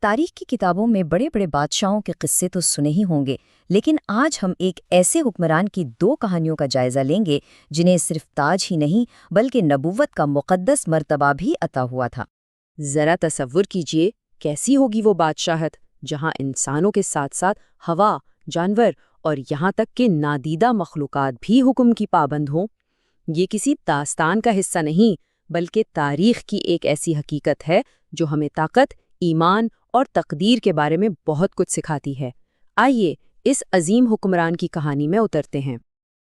تاریخ کی کتابوں میں بڑے بڑے بادشاہوں کے قصے تو سنے ہی ہوں گے، لیکن آج ہم ایک ایسے حکمران کی دو کہانیوں کا جائزہ لیں گے جنہیں صرف تاج ہی نہیں بلکہ نبوت کا مقدس مرتبہ بھی عطا ہوا تھا۔ ذرا تصور کیجئے کیسی ہوگی وہ بادشاہت جہاں انسانوں کے ساتھ ساتھ ہوا، جانور اور یہاں تک کہ نادیدہ مخلوقات بھی حکم کی پابند ہوں۔ یہ کسی داستان کا حصہ نہیں بلکہ تاریخ کی ایک ایسی حقیقت ہے جو ہمیں طاقت، ایمان اور تقدیر کے بارے میں بہت کچھ سکھاتی ہے۔ آئیے اس عظیم حکمران کی کہانی میں اترتے ہیں۔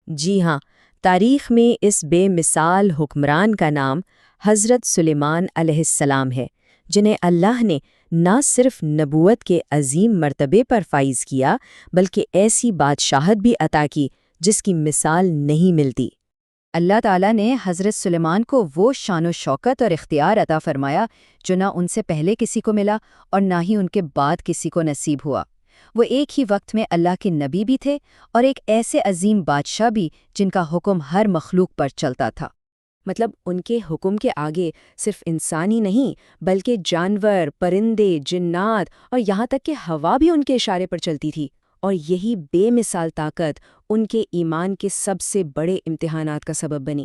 جی ہاں، تاریخ میں اس بے مثال حکمران کا نام حضرت سلیمان علیہ السلام ہے، جنہیں اللہ نے نہ صرف نبوت کے عظیم مرتبے پر فائز کیا بلکہ ایسی بادشاہت بھی عطا کی جس کی مثال نہیں ملتی۔ اللہ تعالیٰ نے حضرت سلیمان کو وہ شان و شوکت اور اختیار عطا فرمایا جو نہ ان سے پہلے کسی کو ملا اور نہ ہی ان کے بعد کسی کو نصیب ہوا۔ وہ ایک ہی وقت میں اللہ کے نبی بھی تھے اور ایک ایسے عظیم بادشاہ بھی جن کا حکم ہر مخلوق پر چلتا تھا۔ مطلب ان کے حکم کے آگے صرف انسان ہی نہیں بلکہ جانور، پرندے، جنات اور یہاں تک کہ ہوا بھی ان کے اشارے پر چلتی تھی، اور یہی بے مثال طاقت ان کے ایمان کے سب سے بڑے امتحانات کا سبب بنی۔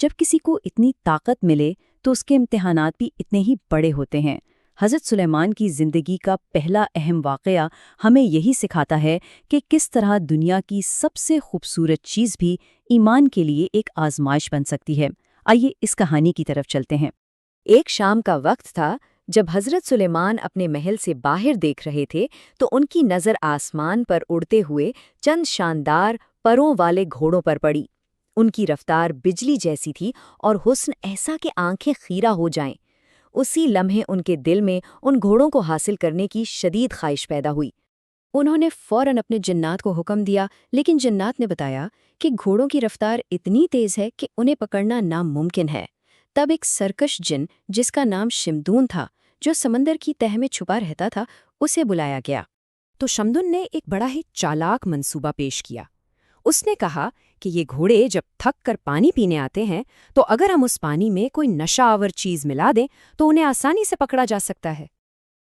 جب کسی کو اتنی طاقت ملے تو اس کے امتحانات بھی اتنے ہی بڑے ہوتے ہیں۔ حضرت سلیمان کی زندگی کا پہلا اہم واقعہ ہمیں یہی سکھاتا ہے کہ کس طرح دنیا کی سب سے خوبصورت چیز بھی ایمان کے لیے ایک آزمائش بن سکتی ہے۔ آئیے اس کہانی کی طرف چلتے ہیں۔ ایک شام کا وقت تھا جب حضرت سلیمان اپنے محل سے باہر دیکھ رہے تھے تو ان کی نظر آسمان پر اڑتے ہوئے چند شاندار پروں والے گھوڑوں پر پڑی۔ ان کی رفتار بجلی جیسی تھی اور حسن ایسا کہ آنکھیں خیرہ ہو جائیں۔ اسی لمحے ان کے دل میں ان گھوڑوں کو حاصل کرنے کی شدید خواہش پیدا ہوئی۔ انہوں نے فوراً اپنے جنات کو حکم دیا، لیکن جنات نے بتایا کہ گھوڑوں کی رفتار اتنی تیز ہے کہ انہیں پکڑنا ناممکن ہے۔ تب ایک سرکش جن جس کا نام شمدون تھا، جو سمندر کی تہہ میں چھپا رہتا تھا، اسے بلایا گیا۔ تو شمدون نے ایک بڑا ہی چالاک منصوبہ پیش کیا۔ اس نے کہا کہ یہ گھوڑے جب تھک کر پانی پینے آتے ہیں تو اگر ہم اس پانی میں کوئی نشہ آور چیز ملا دیں تو انہیں آسانی سے پکڑا جا سکتا ہے۔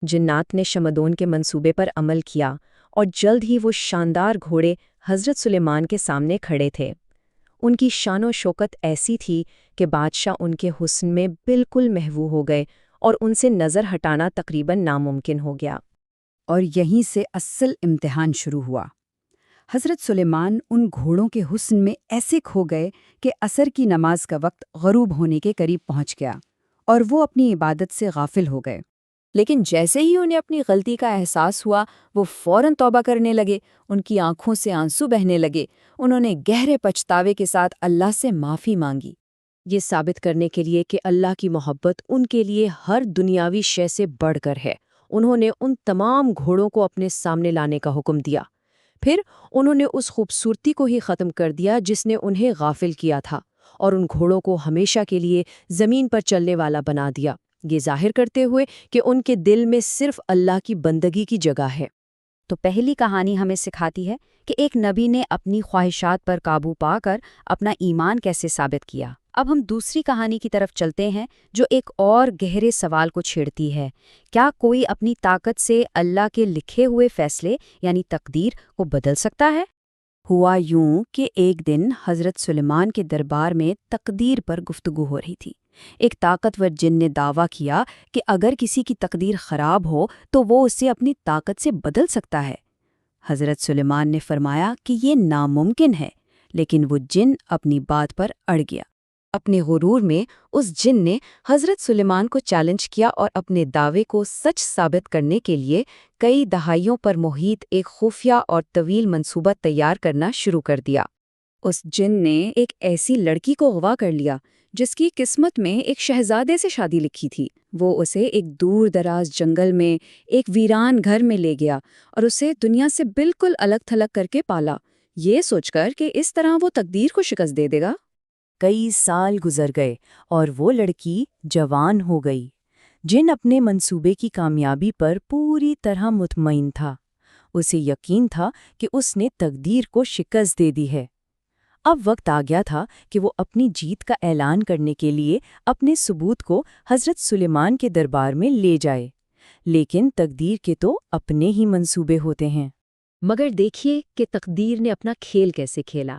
جنات نے شمدون کے منصوبے پر عمل کیا اور جلد ہی وہ شاندار گھوڑے حضرت سلیمان کے سامنے کھڑے تھے۔ ان کی شان و شوکت ایسی تھی کہ بادشاہ ان کے حسن میں بالکل محو ہو گئے اور ان سے نظر ہٹانا تقریباً ناممکن ہو گیا۔ اور یہیں سے اصل امتحان شروع ہوا۔ حضرت سلیمان ان گھوڑوں کے حسن میں ایسے کھو گئے کہ عصر کی نماز کا وقت غروب ہونے کے قریب پہنچ گیا اور وہ اپنی عبادت سے غافل ہو گئے۔ لیکن جیسے ہی انہیں اپنی غلطی کا احساس ہوا وہ فوراً توبہ کرنے لگے۔ ان کی آنکھوں سے آنسو بہنے لگے۔ انہوں نے گہرے پچھتاوے کے ساتھ اللہ سے معافی مانگی، یہ ثابت کرنے کے لیے کہ اللہ کی محبت ان کے لیے ہر دنیاوی شے سے بڑھ کر ہے۔ انہوں نے ان تمام گھوڑوں کو اپنے سامنے لانے کا حکم دیا۔ پھر انہوں نے اس خوبصورتی کو ہی ختم کر دیا جس نے انہیں غافل کیا تھا، اور ان گھوڑوں کو ہمیشہ کے لیے زمین پر چلنے والا بنا دیا، یہ ظاہر کرتے ہوئے کہ ان کے دل میں صرف اللہ کی بندگی کی جگہ ہے۔ تو پہلی کہانی ہمیں سکھاتی ہے کہ ایک نبی نے اپنی خواہشات پر قابو پا کر اپنا ایمان کیسے ثابت کیا۔ اب ہم دوسری کہانی کی طرف چلتے ہیں جو ایک اور گہرے سوال کو چھیڑتی ہے۔ کیا کوئی اپنی طاقت سے اللہ کے لکھے ہوئے فیصلے یعنی تقدیر کو بدل سکتا ہے؟ ہوا یوں کہ ایک دن حضرت سلیمان کے دربار میں تقدیر پر گفتگو ہو رہی تھی۔ ایک طاقتور جن نے دعویٰ کیا کہ اگر کسی کی تقدیر خراب ہو تو وہ اسے اپنی طاقت سے بدل سکتا ہے۔ حضرت سلیمان نے فرمایا کہ یہ ناممکن ہے، لیکن وہ جن اپنی بات پر اڑ گیا۔ اپنے غرور میں اس جن نے حضرت سلیمان کو چیلنج کیا اور اپنے دعوے کو سچ ثابت کرنے کے لیے کئی دہائیوں پر محیط ایک خفیہ اور طویل منصوبہ تیار کرنا شروع کر دیا۔ اس جن نے ایک ایسی لڑکی کو اغوا کر لیا جس کی قسمت میں ایک شہزادے سے شادی لکھی تھی۔ وہ اسے ایک دور دراز جنگل میں ایک ویران گھر میں لے گیا اور اسے دنیا سے بالکل الگ تھلگ کر کے پالا، یہ سوچ کر کہ اس طرح وہ تقدیر کو شکست دے دے گا۔ کئی سال گزر گئے اور وہ لڑکی جوان ہو گئی۔ جن اپنے منصوبے کی کامیابی پر پوری طرح مطمئن تھا۔ اسے یقین تھا کہ اس نے تقدیر کو شکست دے دی ہے۔ اب وقت آ گیا تھا کہ وہ اپنی جیت کا اعلان کرنے کے لیے اپنے ثبوت کو حضرت سلیمان کے دربار میں لے جائے۔ لیکن تقدیر کے تو اپنے ہی منصوبے ہوتے ہیں۔ مگر دیکھیے کہ تقدیر نے اپنا کھیل کیسے کھیلا۔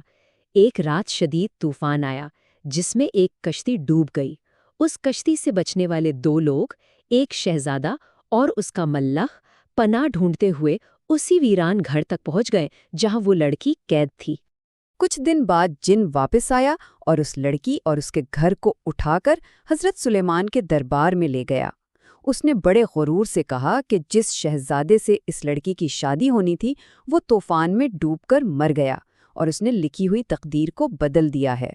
ایک رات شدید طوفان آیا جس میں ایک کشتی ڈوب گئی۔ اس کشتی سے بچنے والے 2 لوگ، ایک شہزادہ اور اس کا ملخ، پناہ ڈھونڈتے ہوئے اسی ویران گھر تک پہنچ گئے جہاں وہ لڑکی قید تھی۔ کچھ دن بعد جن واپس آیا اور اس لڑکی اور اس کے گھر کو اٹھا کر حضرت سلیمان کے دربار میں لے گیا۔ اس نے بڑے غرور سے کہا کہ جس شہزادے سے اس لڑکی کی شادی ہونی تھی وہ طوفان میں ڈوب کر مر گیا اور اس نے لکھی ہوئی تقدیر کو بدل دیا ہے۔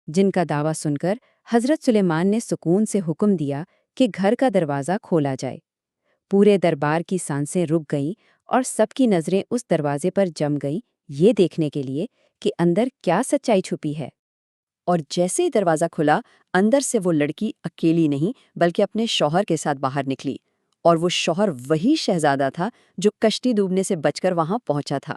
جن کا دعویٰ سن کر حضرت سلیمان نے سکون سے حکم دیا کہ گھر کا دروازہ کھولا جائے۔ پورے دربار کی سانسیں رک گئیں اور سب کی نظریں اس دروازے پر جم گئیں، یہ دیکھنے کے لیے کہ اندر کیا سچائی چھپی ہے۔ اور جیسے ہی دروازہ کھلا، اندر سے وہ لڑکی اکیلی نہیں بلکہ اپنے شوہر کے ساتھ باہر نکلی، اور وہ شوہر وہی شہزادہ تھا جو کشتی ڈوبنے سے بچ کر وہاں پہنچا تھا۔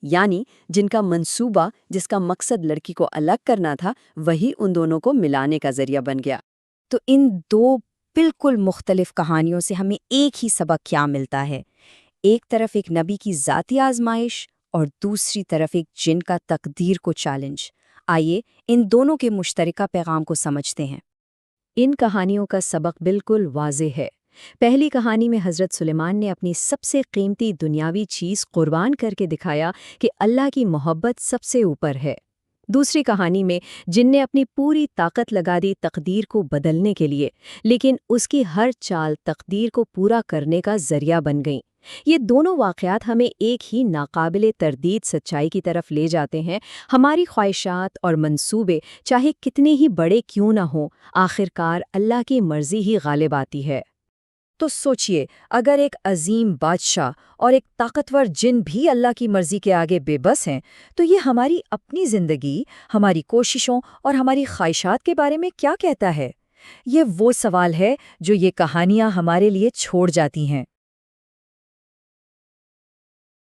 یعنی جن کا منصوبہ، جس کا مقصد لڑکی کو الگ کرنا تھا، وہی ان دونوں کو ملانے کا ذریعہ بن گیا۔ تو ان 2 بالکل مختلف کہانیوں سے ہمیں ایک ہی سبق کیا ملتا ہے؟ ایک طرف ایک نبی کی ذاتی آزمائش اور دوسری طرف ایک جن کا تقدیر کو چیلنج۔ آئیے ان دونوں کے مشترکہ پیغام کو سمجھتے ہیں۔ ان کہانیوں کا سبق بالکل واضح ہے۔ پہلی کہانی میں حضرت سلیمان نے اپنی سب سے قیمتی دنیاوی چیز قربان کر کے دکھایا کہ اللہ کی محبت سب سے اوپر ہے۔ دوسری کہانی میں جن نے اپنی پوری طاقت لگا دی تقدیر کو بدلنے کے لیے، لیکن اس کی ہر چال تقدیر کو پورا کرنے کا ذریعہ بن گئیں۔ یہ دونوں واقعات ہمیں ایک ہی ناقابل تردید سچائی کی طرف لے جاتے ہیں۔ ہماری خواہشات اور منصوبے چاہے کتنے ہی بڑے کیوں نہ ہوں، آخرکار اللہ کی مرضی ہی غالب آتی ہے۔ تو سوچئے، اگر ایک عظیم بادشاہ اور ایک طاقتور جن بھی اللہ کی مرضی کے آگے بے بس ہیں، تو یہ ہماری اپنی زندگی، ہماری کوششوں اور ہماری خواہشات کے بارے میں کیا کہتا ہے؟ یہ وہ سوال ہے جو یہ کہانیاں ہمارے لیے چھوڑ جاتی ہیں۔